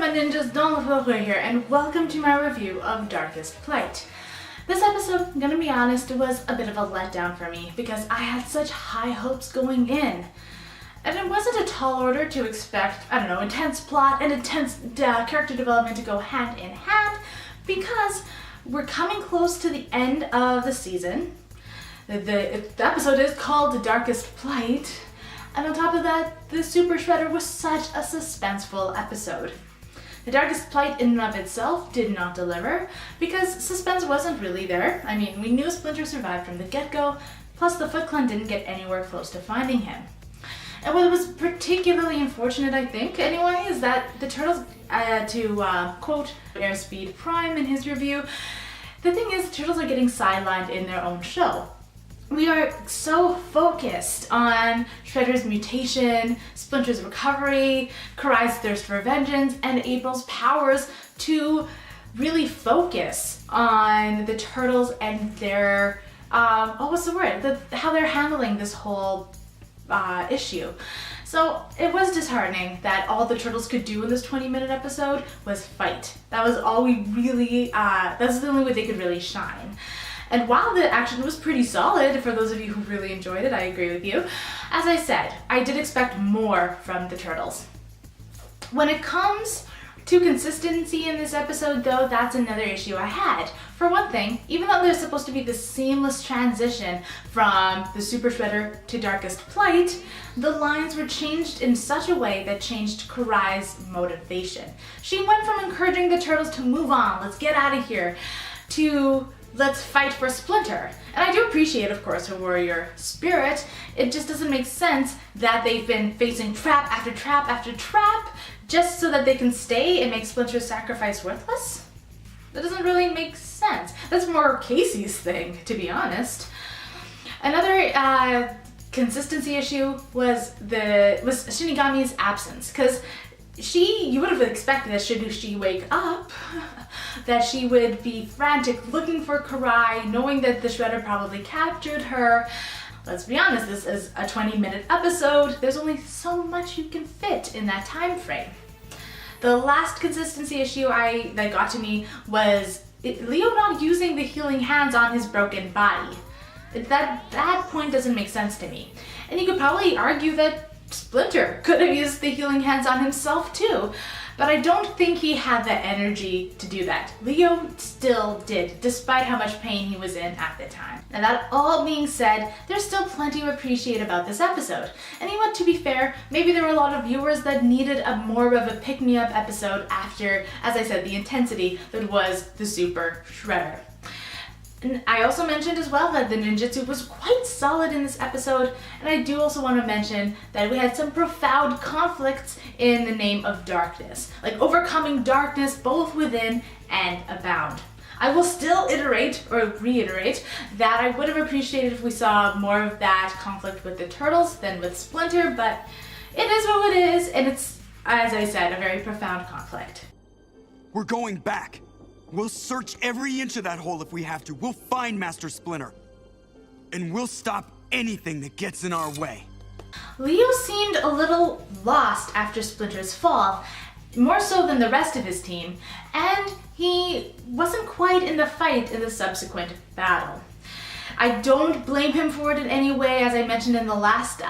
my ninjas, Don here, and welcome to my review of Darkest Plight. This episode, I'm gonna be honest, was a bit of a letdown for me because I had such high hopes going in. And it wasn't a tall order to expect, intense plot and intense character development to go hand in hand because we're coming close to the end of the season. The episode is called The Darkest Plight. And on top of that, the Super Shredder was such a suspenseful episode. The Darkest Plight in and of itself did not deliver because suspense wasn't really there. I mean, we knew Splinter survived from the get-go, plus the Foot Clan didn't get anywhere close to finding him. And what was particularly unfortunate, I think, anyway, is that the Turtles, to quote Airspeed Prime in his review, the thing is, the Turtles are getting sidelined in their own show. We are so focused on Shredder's mutation, Splinter's recovery, Karai's thirst for vengeance, and April's powers to really focus on the Turtles and their, how they're handling this whole issue. So it was disheartening that all the Turtles could do in this 20-minute episode was fight. That was all we really, that's the only way they could really shine. And while the action was pretty solid, for those of you who really enjoyed it, I agree with you. As I said, I did expect more from the Turtles. When it comes to consistency in this episode, though, that's another issue I had. For one thing, even though there's supposed to be this seamless transition from the Super Shredder to Darkest Plight, the lines were changed in such a way that changed Karai's motivation. She went from encouraging the Turtles to move on, let's get out of here, to let's fight for Splinter. And I do appreciate, of course, her warrior spirit. It just doesn't make sense that they've been facing trap after trap after trap just so that they can stay and make Splinter's sacrifice worthless. That doesn't really make sense. That's more Casey's thing, to be honest. Another consistency issue was Shinigami's absence, because you would have expected that should she wake up, that she would be frantic looking for Karai, knowing that the Shredder probably captured her. Let's be honest, this is a 20-minute episode. There's only so much you can fit in that time frame. The last consistency issue that got to me was Leo not using the healing hands on his broken body. That point doesn't make sense to me. And you could probably argue that Splinter could have used the healing hands on himself too, but I don't think he had the energy to do that. Leo still did, despite how much pain he was in at the time. Now that all being said, there's still plenty to appreciate about this episode. And you know what, to be fair, maybe there were a lot of viewers that needed more of a pick-me-up episode after, as I said, the intensity that was the Super Shredder. And I also mentioned as well that the ninjutsu was quite solid in this episode, and I do also want to mention that we had some profound conflicts in the name of darkness, like overcoming darkness both within and abound. I will still reiterate that I would have appreciated if we saw more of that conflict with the Turtles than with Splinter, but it is what it is, and it's, as I said, a very profound conflict. We're going back. We'll search every inch of that hole if we have to. We'll find Master Splinter. And we'll stop anything that gets in our way. Leo seemed a little lost after Splinter's fall, more so than the rest of his team, and he wasn't quite in the fight in the subsequent battle. I don't blame him for it in any way. As I mentioned in the last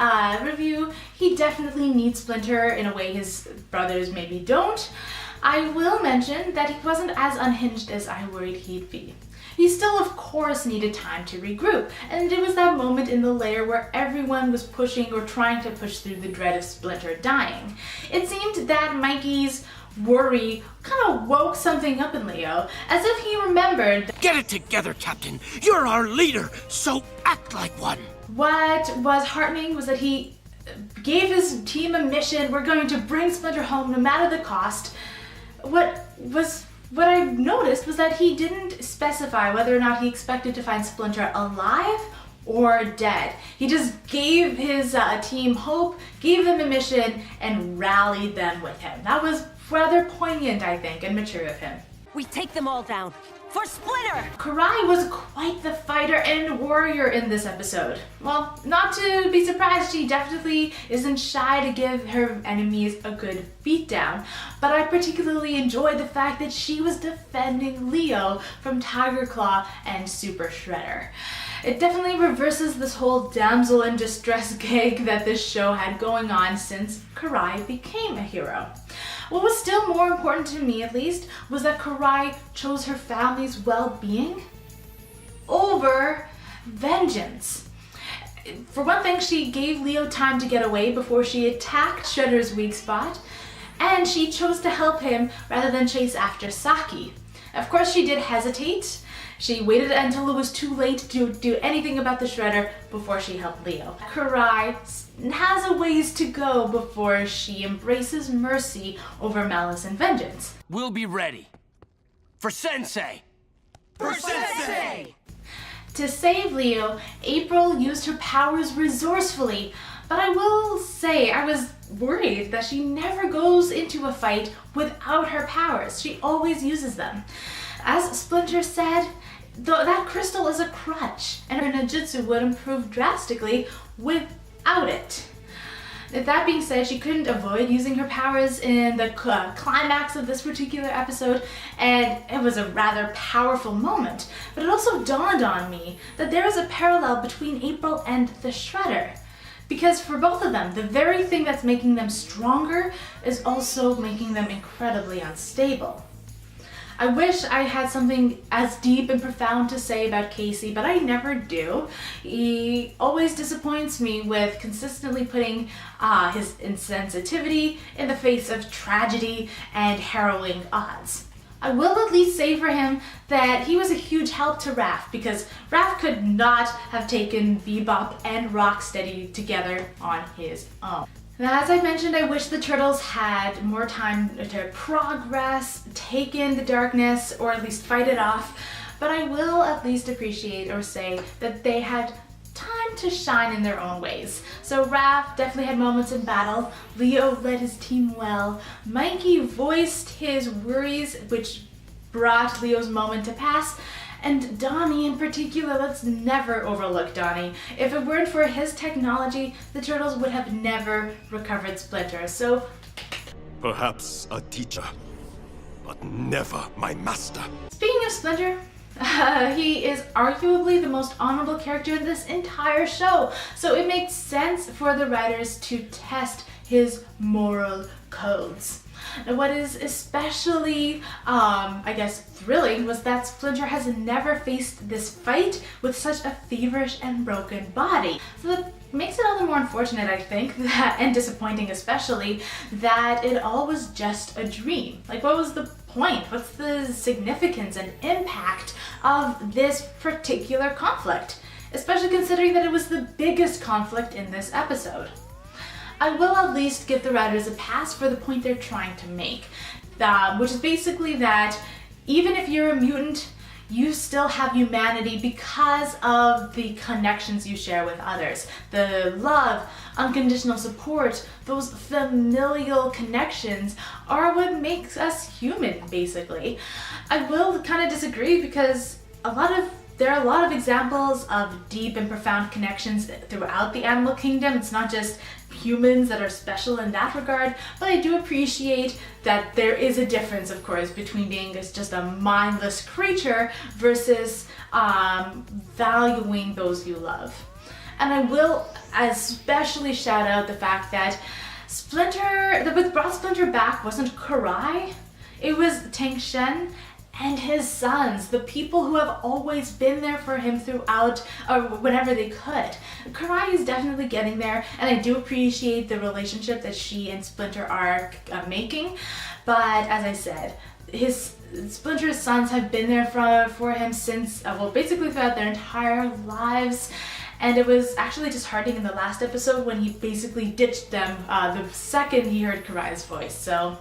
review, he definitely needs Splinter in a way his brothers maybe don't. I will mention that he wasn't as unhinged as I worried he'd be. He still, of course, needed time to regroup, and it was that moment in the lair where everyone was pushing or trying to push through the dread of Splinter dying. It seemed that Mikey's worry kind of woke something up in Leo, as if he remembered. Get it together, Captain. You're our leader, so act like one. What was heartening was that he gave his team a mission. We're going to bring Splinter home no matter the cost. What I noticed was that he didn't specify whether or not he expected to find Splinter alive or dead. He just gave his team hope, gave them a mission, and rallied them with him. That was rather poignant, I think, and mature of him. We take them all down. for Splinter! Karai was quite the fighter and warrior in this episode. Well, not to be surprised, she definitely isn't shy to give her enemies a good beatdown, but I particularly enjoyed the fact that she was defending Leo from Tiger Claw and Super Shredder. It definitely reverses this whole damsel in distress gag that this show had going on since Karai became a hero. What was still more important to me, at least, was that Karai chose her family's well-being over vengeance. For one thing, she gave Leo time to get away before she attacked Shredder's weak spot, and she chose to help him rather than chase after Saki. Of course, she did hesitate. She waited until it was too late to do anything about the Shredder before she helped Leo. Karai has a ways to go before she embraces mercy over malice and vengeance. We'll be ready. For Sensei! For Sensei! To save Leo, April used her powers resourcefully, but I will say I was worried that she never goes into a fight without her powers. She always uses them. As Splinter said, that crystal is a crutch, and her ninjutsu would improve drastically without it. That being said, she couldn't avoid using her powers in the climax of this particular episode, and it was a rather powerful moment. But it also dawned on me that there is a parallel between April and the Shredder. Because for both of them, the very thing that's making them stronger is also making them incredibly unstable. I wish I had something as deep and profound to say about Casey, but I never do. He always disappoints me with consistently putting his insensitivity in the face of tragedy and harrowing odds. I will at least say for him that he was a huge help to Raph, because Raph could not have taken Bebop and Rocksteady together on his own. Now, as I mentioned, I wish the Turtles had more time to progress, take in the darkness, or at least fight it off, but I will at least appreciate or say that they had time to shine in their own ways. So Raph definitely had moments in battle, Leo led his team well, Mikey voiced his worries, which brought Leo's moment to pass, and Donnie in particular, let's never overlook Donnie. If it weren't for his technology, the Turtles would have never recovered Splinter, so... Perhaps a teacher, but never my master. Speaking of Splinter, he is arguably the most honorable character in this entire show, so it makes sense for the writers to test his moral codes. Now, what is especially, thrilling was that Splinter has never faced this fight with such a feverish and broken body. So that makes it all the more unfortunate, I think, and disappointing especially, that it all was just a dream. Like, what was the point? What's the significance and impact of this particular conflict? Especially considering that it was the biggest conflict in this episode. I will at least give the writers a pass for the point they're trying to make, which is basically that even if you're a mutant, you still have humanity because of the connections you share with others. The love, unconditional support, those familial connections are what makes us human, basically. I will kind of disagree because there are a lot of examples of deep and profound connections throughout the animal kingdom. It's not just humans that are special in that regard, but I do appreciate that there is a difference, of course, between being just a mindless creature versus valuing those you love. And I will especially shout out the fact that what brought Splinter back wasn't Karai, it was Tang Shen and his sons, the people who have always been there for him throughout, or whenever they could. Karai is definitely getting there, and I do appreciate the relationship that she and Splinter are making, but as I said, Splinter's sons have been there for him since, basically throughout their entire lives, and it was actually disheartening in the last episode when he basically ditched them the second he heard Karai's voice, so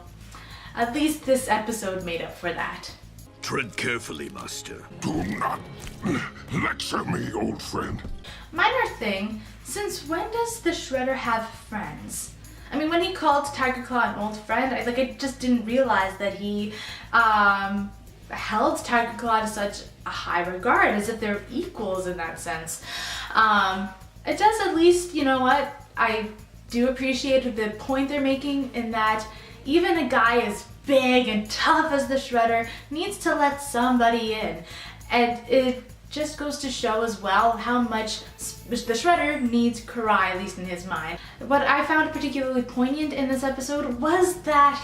at least this episode made up for that. Tread carefully, Master. Do not lecture me, old friend. Minor thing, since when does the Shredder have friends? I mean, when he called Tiger Claw an old friend, I just didn't realize that he held Tiger Claw to such a high regard, as if they're equals in that sense. It does at least, you know what, I do appreciate the point they're making in that even a guy as big and tough as the Shredder needs to let somebody in. And it just goes to show as well how much the Shredder needs Karai, at least in his mind. What I found particularly poignant in this episode was that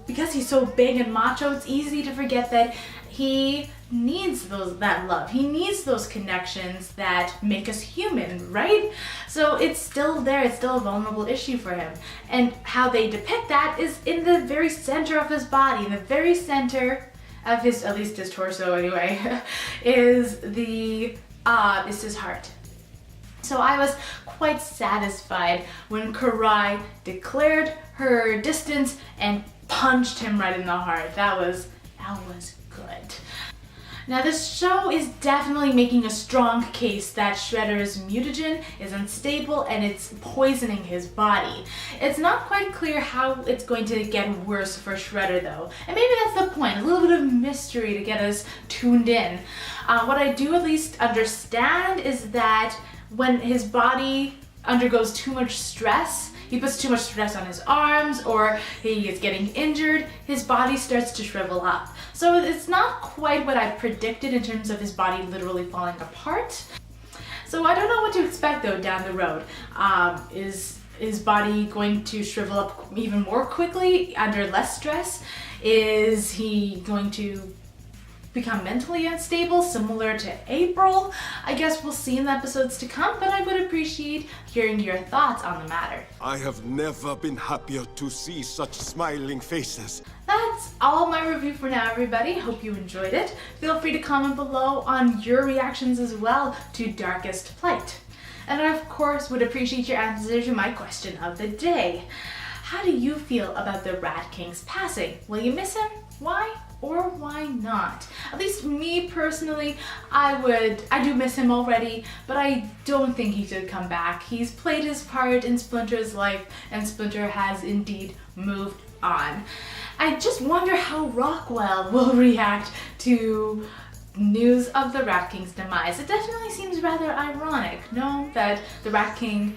because he's so big and macho, it's easy to forget that he needs that love. He needs those connections that make us human, right? So it's still there. It's still a vulnerable issue for him. And how they depict that is in the very center of his body, in the very center of his, at least his torso anyway, is his heart. So I was quite satisfied when Karai declared her distance and punched him right in the heart. That was good. Now this show is definitely making a strong case that Shredder's mutagen is unstable and it's poisoning his body. It's not quite clear how it's going to get worse for Shredder though, and maybe that's the point, a little bit of mystery to get us tuned in. What I do at least understand is that when his body undergoes too much stress, he puts too much stress on his arms, or he is getting injured, his body starts to shrivel up. So it's not quite what I predicted in terms of his body literally falling apart. So I don't know what to expect though down the road. Is his body going to shrivel up even more quickly under less stress? Is he going to become mentally unstable, similar to April? I guess we'll see in the episodes to come, but I would appreciate hearing your thoughts on the matter. I have never been happier to see such smiling faces. That's all my review for now, everybody. Hope you enjoyed it. Feel free to comment below on your reactions as well to Darkest Plight. And I, of course, would appreciate your answers to my question of the day. How do you feel about the Rat King's passing? Will you miss him? Why? Or why not? At least me personally, I do miss him already, but I don't think he should come back. He's played his part in Splinter's life, and Splinter has indeed moved on. I just wonder how Rockwell will react to news of the Rat King's demise. It definitely seems rather ironic, no? That the Rat King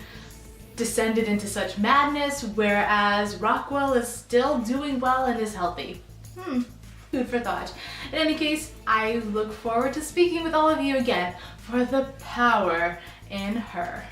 descended into such madness, whereas Rockwell is still doing well and is healthy. Food for thought. In any case, I look forward to speaking with all of you again for the power in her.